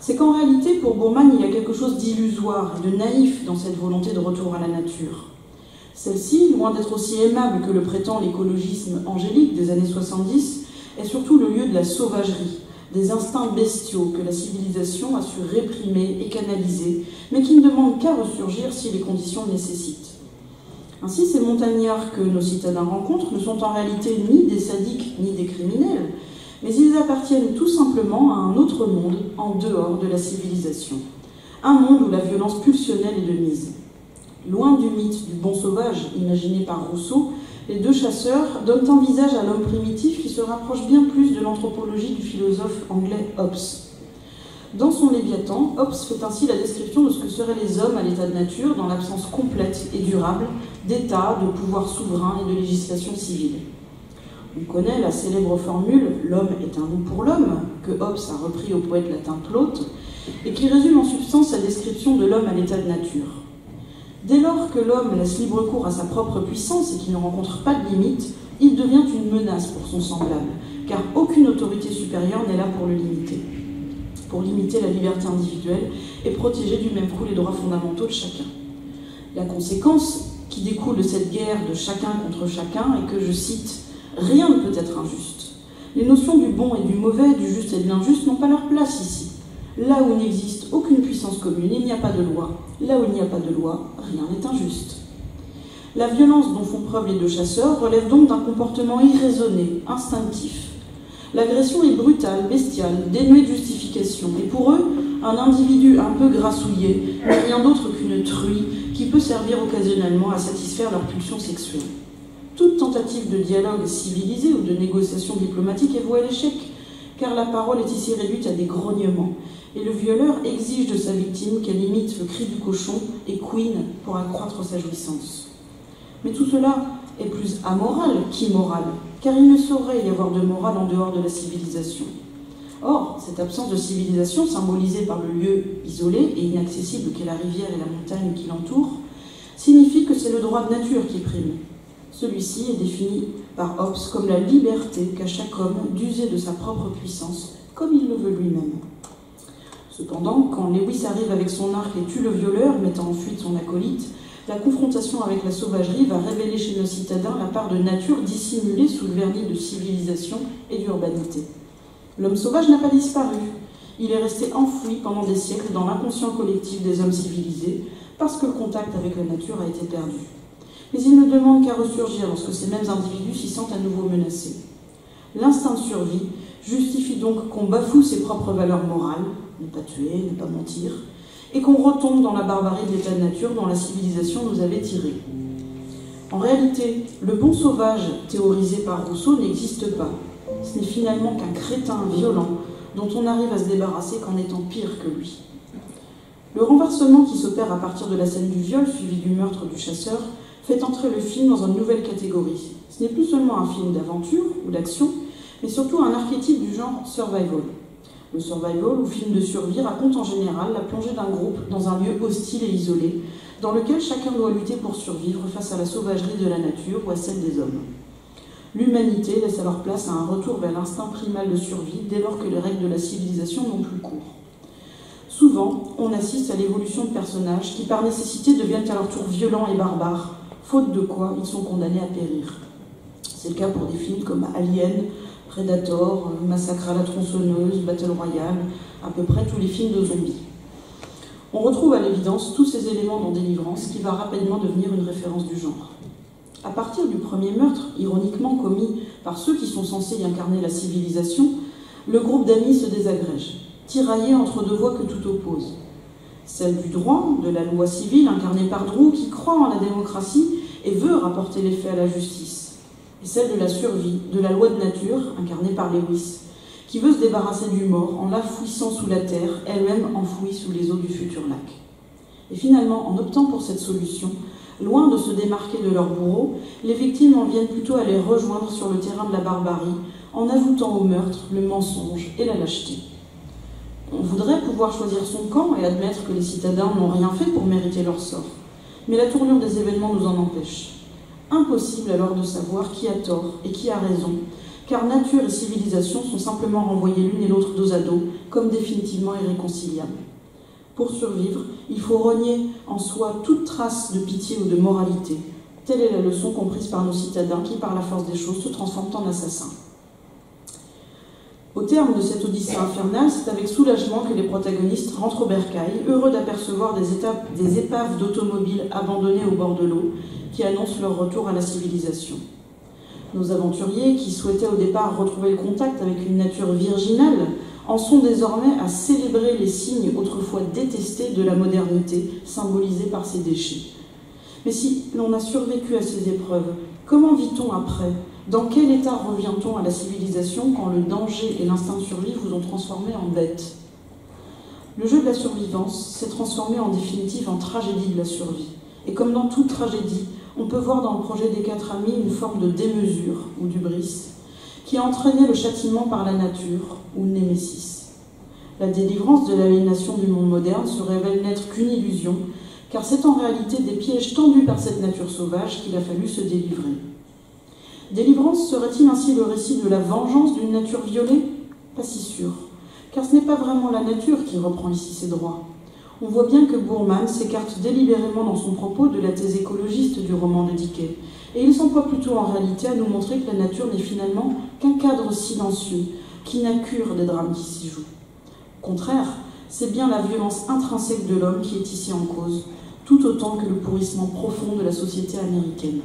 c'est qu'en réalité, pour Bourman, il y a quelque chose d'illusoire et de naïf dans cette volonté de retour à la nature. Celle-ci, loin d'être aussi aimable que le prétend l'écologisme angélique des années 70, est surtout le lieu de la sauvagerie, des instincts bestiaux que la civilisation a su réprimer et canaliser, mais qui ne demandent qu'à ressurgir si les conditions le nécessitent. Ainsi, ces montagnards que nos citadins rencontrent ne sont en réalité ni des sadiques ni des criminels, mais ils appartiennent tout simplement à un autre monde en dehors de la civilisation. Un monde où la violence pulsionnelle est de mise. Loin du mythe du bon sauvage imaginé par Rousseau, les deux chasseurs donnent un visage à l'homme primitif qui se rapproche bien plus de l'anthropologie du philosophe anglais Hobbes. Dans son Léviathan, Hobbes fait ainsi la description de ce que seraient les hommes à l'état de nature dans l'absence complète et durable d'État, de pouvoir souverain et de législation civile. On connaît la célèbre formule « l'homme est un loup pour l'homme » que Hobbes a repris au poète latin Plaute et qui résume en substance sa description de l'homme à l'état de nature. Dès lors que l'homme laisse libre cours à sa propre puissance et qu'il ne rencontre pas de limite, il devient une menace pour son semblable, car aucune autorité supérieure n'est là pour le limiter. Pour limiter la liberté individuelle et protéger du même coup les droits fondamentaux de chacun. La conséquence qui découle de cette guerre de chacun contre chacun est que, je cite, « rien ne peut être injuste. Les notions du bon et du mauvais, du juste et de l'injuste n'ont pas leur place ici. Là où il n'existe aucune puissance commune, il n'y a pas de loi. Là où il n'y a pas de loi, rien n'est injuste. » La violence dont font preuve les deux chasseurs relève donc d'un comportement irraisonné, instinctif. L'agression est brutale, bestiale, dénuée de justification, et pour eux, un individu un peu grassouillé n'est rien d'autre qu'une truie qui peut servir occasionnellement à satisfaire leurs pulsions sexuelles. Toute tentative de dialogue civilisé ou de négociation diplomatique est vouée à l'échec, car la parole est ici réduite à des grognements, et le violeur exige de sa victime qu'elle imite le cri du cochon et couine pour accroître sa jouissance. Mais tout cela est plus amoral qu'immoral, car il ne saurait y avoir de morale en dehors de la civilisation. Or, cette absence de civilisation, symbolisée par le lieu isolé et inaccessible qu'est la rivière et la montagne qui l'entourent, signifie que c'est le droit de nature qui prime. Celui-ci est défini par Hobbes comme la liberté qu'a chaque homme d'user de sa propre puissance, comme il le veut lui-même. Cependant, quand Lewis arrive avec son arc et tue le violeur, mettant en fuite son acolyte, la confrontation avec la sauvagerie va révéler chez nos citadins la part de nature dissimulée sous le vernis de civilisation et d'urbanité. L'homme sauvage n'a pas disparu. Il est resté enfoui pendant des siècles dans l'inconscient collectif des hommes civilisés, parce que le contact avec la nature a été perdu. Mais il ne demande qu'à ressurgir lorsque ces mêmes individus s'y sentent à nouveau menacés. L'instinct de survie justifie donc qu'on bafoue ses propres valeurs morales, ne pas tuer, ne pas mentir, et qu'on retombe dans la barbarie de l'état de nature dont la civilisation nous avait tirés. En réalité, le bon sauvage théorisé par Rousseau n'existe pas. Ce n'est finalement qu'un crétin violent dont on arrive à se débarrasser qu'en étant pire que lui. Le renversement qui s'opère à partir de la scène du viol suivi du meurtre du chasseur fait entrer le film dans une nouvelle catégorie. Ce n'est plus seulement un film d'aventure ou d'action, mais surtout un archétype du genre survival. Le survival, ou film de survie, raconte en général la plongée d'un groupe dans un lieu hostile et isolé, dans lequel chacun doit lutter pour survivre face à la sauvagerie de la nature ou à celle des hommes. L'humanité laisse alors place à un retour vers l'instinct primal de survie dès lors que les règles de la civilisation n'ont plus cours. Souvent, on assiste à l'évolution de personnages qui par nécessité deviennent à leur tour violents et barbares, faute de quoi ils sont condamnés à périr. C'est le cas pour des films comme Alien, Predator, Massacre à la tronçonneuse, Battle Royale, à peu près tous les films de zombies. On retrouve à l'évidence tous ces éléments dans Délivrance qui va rapidement devenir une référence du genre. À partir du premier meurtre, ironiquement commis par ceux qui sont censés y incarner la civilisation, le groupe d'amis se désagrège, tiraillé entre deux voies que tout oppose. Celle du droit, de la loi civile incarnée par Drew qui croit en la démocratie et veut rapporter les faits à la justice. Et celle de la survie, de la loi de nature, incarnée par Lewis, qui veut se débarrasser du mort en l'enfouissant sous la terre, elle-même enfouie sous les eaux du futur lac. Et finalement, en optant pour cette solution, loin de se démarquer de leur bourreau, les victimes en viennent plutôt à les rejoindre sur le terrain de la barbarie, en ajoutant au meurtre le mensonge et la lâcheté. On voudrait pouvoir choisir son camp et admettre que les citadins n'ont rien fait pour mériter leur sort, mais la tournure des événements nous en empêche. Impossible alors de savoir qui a tort et qui a raison, car nature et civilisation sont simplement renvoyées l'une et l'autre dos à dos, comme définitivement irréconciliables. Pour survivre, il faut renier en soi toute trace de pitié ou de moralité. Telle est la leçon comprise par nos citadins qui, par la force des choses, se transforment en assassins. Au terme de cette odyssée infernale, c'est avec soulagement que les protagonistes rentrent au bercail, heureux d'apercevoir des épaves d'automobiles abandonnées au bord de l'eau, qui annoncent leur retour à la civilisation. Nos aventuriers, qui souhaitaient au départ retrouver le contact avec une nature virginale, en sont désormais à célébrer les signes autrefois détestés de la modernité, symbolisés par ces déchets. Mais si l'on a survécu à ces épreuves, comment vit-on après ? Dans quel état revient-on à la civilisation quand le danger et l'instinct de survie vous ont transformé en bête ? Le jeu de la survivance s'est transformé en définitive en tragédie de la survie. Et comme dans toute tragédie, on peut voir dans le projet des 4 amis une forme de démesure ou d'hubris qui a entraîné le châtiment par la nature ou le némésis. La délivrance de l'aliénation du monde moderne se révèle n'être qu'une illusion, car c'est en réalité des pièges tendus par cette nature sauvage qu'il a fallu se délivrer. Délivrance serait-il ainsi le récit de la vengeance d'une nature violée ? Pas si sûr, car ce n'est pas vraiment la nature qui reprend ici ses droits. On voit bien que Boorman s'écarte délibérément dans son propos de la thèse écologiste du roman de Dickey, et il s'emploie plutôt en réalité à nous montrer que la nature n'est finalement qu'un cadre silencieux qui n'a cure des drames qui s'y jouent. Au contraire, c'est bien la violence intrinsèque de l'homme qui est ici en cause, tout autant que le pourrissement profond de la société américaine.